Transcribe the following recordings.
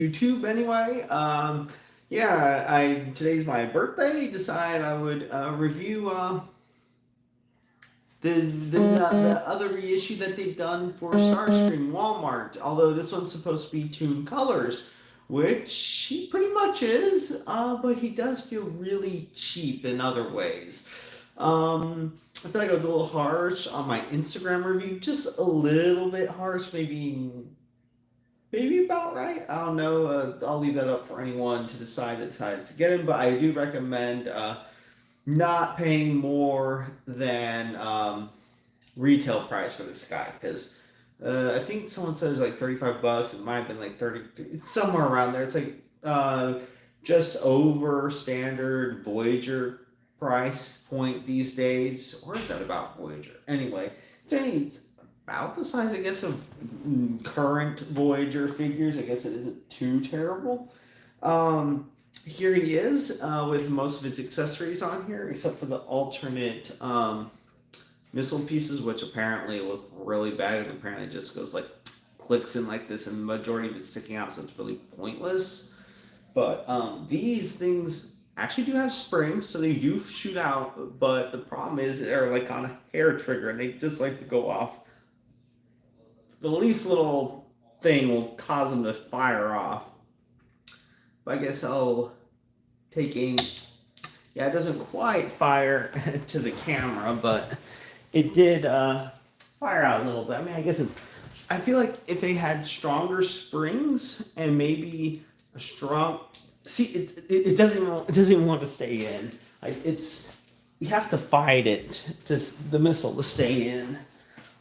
YouTube anyway. Yeah, I today's my birthday. Decided I would review the other reissue that they've done for Starscream Walmart. Although this one's supposed to be Toon Colors, which he pretty much is, but he does feel really cheap in other ways. I feel like I was a little harsh on my Instagram review, just a little bit harsh, maybe about right. I don't know. I'll leave that up for anyone to decide that decides to get him. But I do recommend not paying more than retail price for this guy because I think someone says like $35. It might have been like 30, somewhere around there. It's like just over standard Voyager price point these days. Or is that about Voyager? Anyway, it's about the size, I guess, of current Voyager figures. I guess it isn't too terrible. Here he is with most of his accessories on here, except for the alternate missile pieces, which apparently look really bad. It apparently just goes like clicks in like this, and the majority of it's sticking out, so it's really pointless. But these things actually do have springs, so they do shoot out. But the problem is they're like on a hair trigger, and they just like to go off. The least little thing will cause them to fire off. But I guess I'll take aim. Yeah, it doesn't quite fire to the camera, but it did fire out a little bit. I mean, I guess it's. I feel like if they had stronger springs and maybe a strong. See, it doesn't even want to stay in. Like it's you have to fight it to the missile to stay in.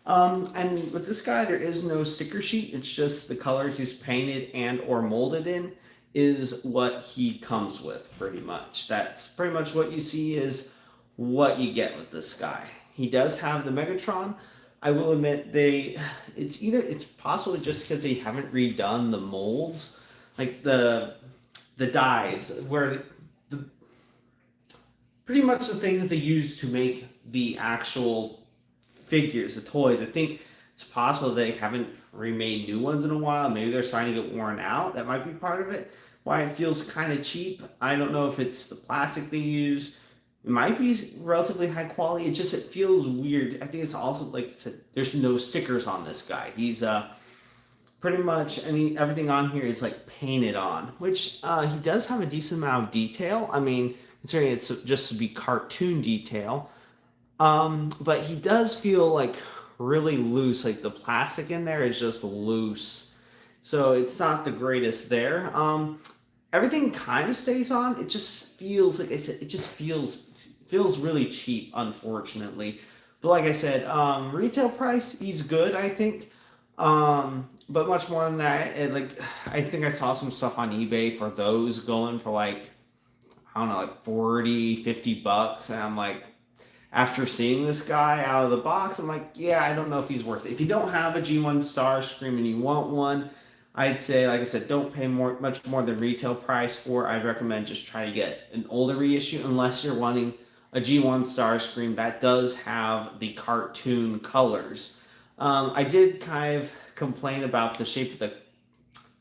And with this guy, there is no sticker sheet. It's just the color he's painted and or molded in is what he comes with, pretty much. That's pretty much what you see is what you get with this guy. He does have the Megatron. I will admit it's possibly just because they haven't redone the molds, like the dies where the pretty much the things that they use to make the actual figures, the toys. I think it's possible they haven't remade new ones in a while. Maybe they're starting to get worn out. That might be part of it. Why it feels kind of cheap. I don't know if it's the plastic they use. It might be relatively high quality. It feels weird. I think it's also like I said, there's no stickers on this guy. He's pretty much everything on here is like painted on, which he does have a decent amount of detail. I mean, considering it's just to be cartoon detail. But he does feel like really loose. Like the plastic in there is just loose. So it's not the greatest there. Everything kind of stays on. It just feels like I said. It just feels really cheap, unfortunately. But like I said, retail price he's good. I think. But much more than that, I think I saw some stuff on eBay for those going for like I don't know, like 40, $50, and I'm like, after seeing this guy out of the box, I'm like, yeah, I don't know if he's worth it. If you don't have a G1 Starscream and you want one, I'd say, like I said, don't pay much more than retail price for it. I'd recommend just try to get an older reissue unless you're wanting a G1 Starscream that does have the cartoon colors. I did kind of complain about the shape of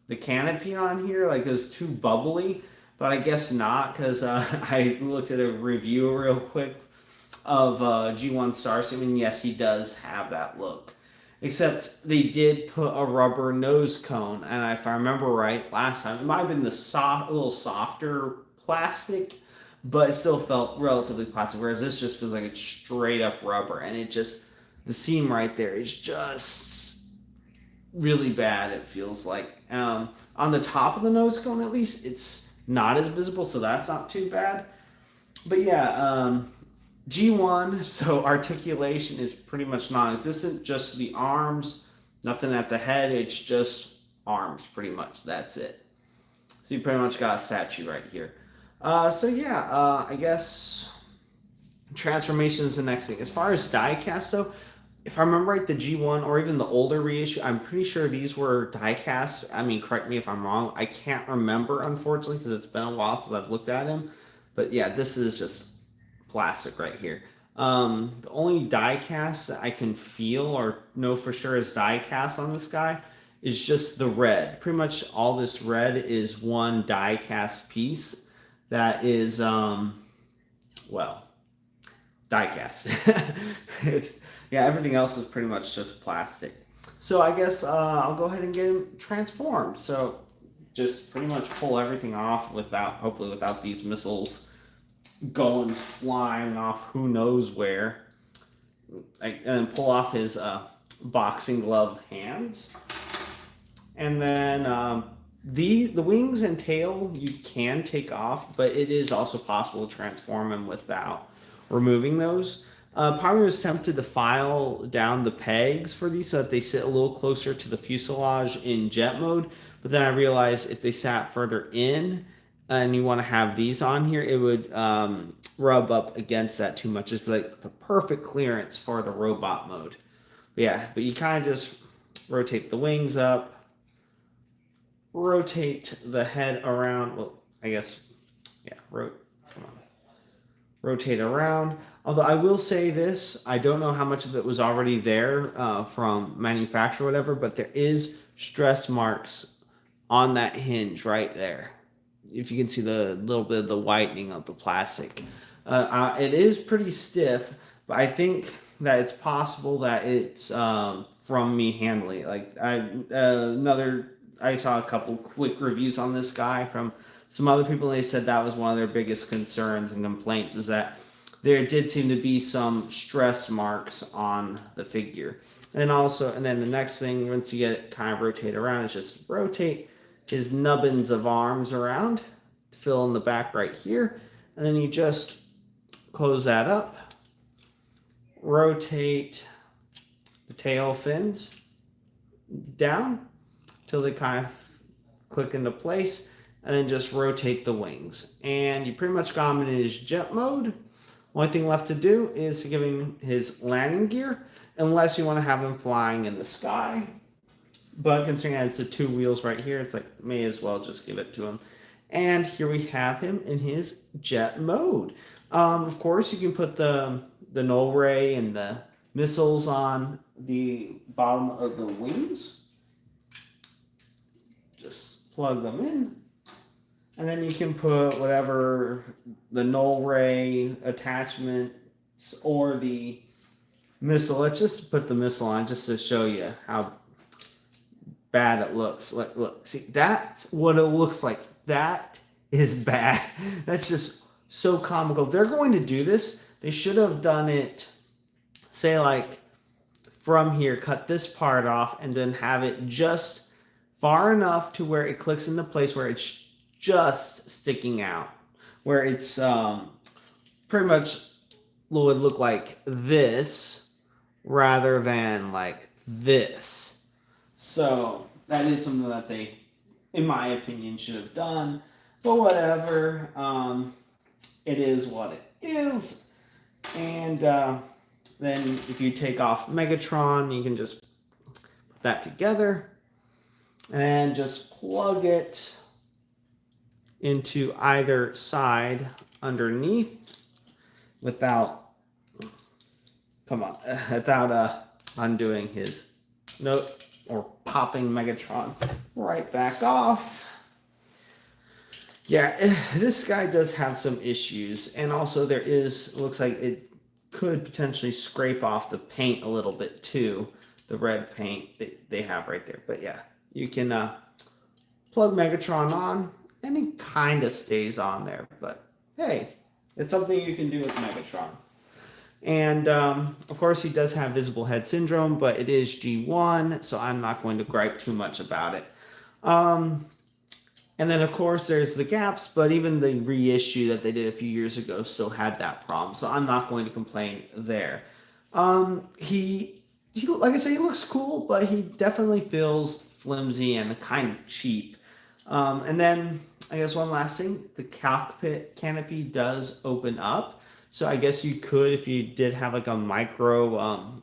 the canopy on here, like it was too bubbly, but I guess not because I looked at a review real quick of G1 Starscream, and yes, he does have that look. Except they did put a rubber nose cone, and if I remember right, last time it might have been a little softer plastic, but it still felt relatively plastic. Whereas this just feels like it's straight up rubber, and the seam right there is just really bad. It feels like on the top of the nose cone, at least, it's not as visible, so that's not too bad. But yeah. G1, so articulation is pretty much non-existent, just the arms, nothing at the head, it's just arms, pretty much, that's it. So you pretty much got a statue right here. I guess transformation is the next thing. As far as die-cast though, if I remember right, the G1 or even the older reissue, I'm pretty sure these were die-cast. I mean, correct me if I'm wrong. I can't remember, unfortunately, because it's been a while since I've looked at him. But yeah, this is just plastic right here. The only die cast that I can feel or know for sure is die cast on this guy is just the red. Pretty much all this red is one die cast piece that is, well, die cast. Yeah, everything else is pretty much just plastic. So I guess I'll go ahead and get him transformed. So just pretty much pull everything off hopefully without these missiles going flying off who knows where. And then pull off his boxing glove hands. And then the wings and tail you can take off, but it is also possible to transform him without removing those. Part of me was tempted to file down the pegs for these so that they sit a little closer to the fuselage in jet mode, but then I realized if they sat further in and you want to have these on here, it would rub up against that too much. It's like the perfect clearance for the robot mode. But yeah, but you kind of just rotate the wings up, rotate the head around. Well, I guess, yeah, rotate around. Although I will say this, I don't know how much of it was already there from manufacturer or whatever, but there is stress marks on that hinge right there. If you can see the little bit of the whitening of the plastic. It is pretty stiff, but I think that it's possible that it's from me handling it. Like I saw a couple quick reviews on this guy from some other people, and they said that was one of their biggest concerns and complaints, is that there did seem to be some stress marks on the figure. And then the next thing, once you get it kind of rotate around, is just rotate his nubbins of arms around to fill in the back right here. And then you just close that up, rotate the tail fins down till they kind of click into place, and then just rotate the wings. And you pretty much got him in his jet mode. Only thing left to do is to give him his landing gear, unless you want to have him flying in the sky. But considering it has the two wheels right here, it's like, may as well just give it to him. And here we have him in his jet mode. Of course, you can put the null ray and the missiles on the bottom of the wings. Just plug them in. And then you can put whatever the null ray attachments or the missile. Let's just put the missile on just to show you how bad it looks. Look, see, that's what it looks like. That is bad. That's just so comical. If they're going to do this, they should have done it, say, like from here, cut this part off, and then have it just far enough to where it clicks into place where it's just sticking out, where it's pretty much would look like this rather than like this. So that is something that they, in my opinion, should have done. But whatever, it is what it is. And then if you take off Megatron, you can just put that together and just plug it into either side underneath without undoing his note or popping Megatron right back off. Yeah, this guy does have some issues, and also looks like it could potentially scrape off the paint a little bit too, the red paint they have right there. But yeah, you can plug Megatron on, and he kind of stays on there, but hey, it's something you can do with Megatron. And of course, he does have visible head syndrome, but it is G1, so I'm not going to gripe too much about it. And then, of course, there's the gaps, but even the reissue that they did a few years ago still had that problem, so I'm not going to complain there. He like I say, he looks cool, but he definitely feels flimsy and kind of cheap. And then, I guess one last thing, the cockpit canopy does open up. So I guess you could, if you did have like a micro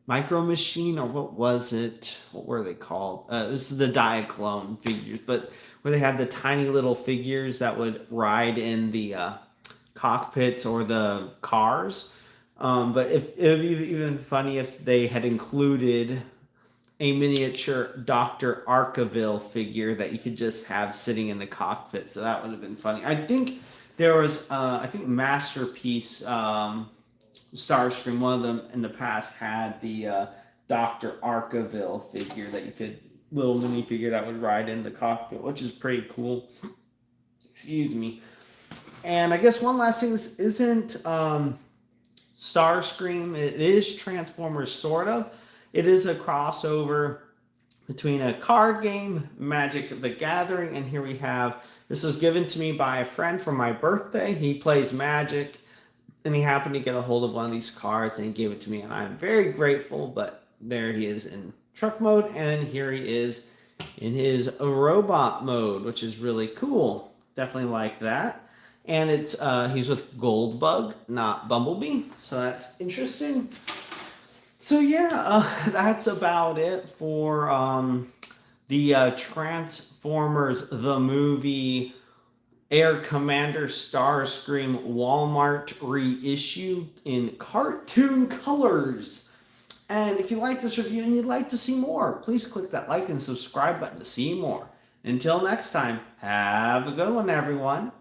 machine, or what was it? What were they called? This is the Diaclone figures, but where they had the tiny little figures that would ride in the cockpits or the cars. But if it would be even funny if they had included a miniature Dr. Arkaville figure that you could just have sitting in the cockpit. So that would have been funny. I think there was, Masterpiece Starscream, one of them in the past had the Dr. Arkaville figure that you could, little mini figure that would ride in the cockpit, which is pretty cool. Excuse me. And I guess one last thing, this isn't Starscream. It is Transformers, sort of. It is a crossover between a card game, Magic the Gathering, and here we have, this was given to me by a friend for my birthday. He plays Magic, and he happened to get a hold of one of these cards, and he gave it to me, and I'm very grateful. But there he is in truck mode, and here he is in his robot mode, which is really cool. Definitely like that. And it's he's with Goldbug, not Bumblebee, so that's interesting. So yeah, that's about it for the Transformers the movie Air Commander Starscream Walmart reissue in cartoon colors. And if you like this review and you'd like to see more, please click that like and subscribe button to see more. Until next time, have a good one, everyone.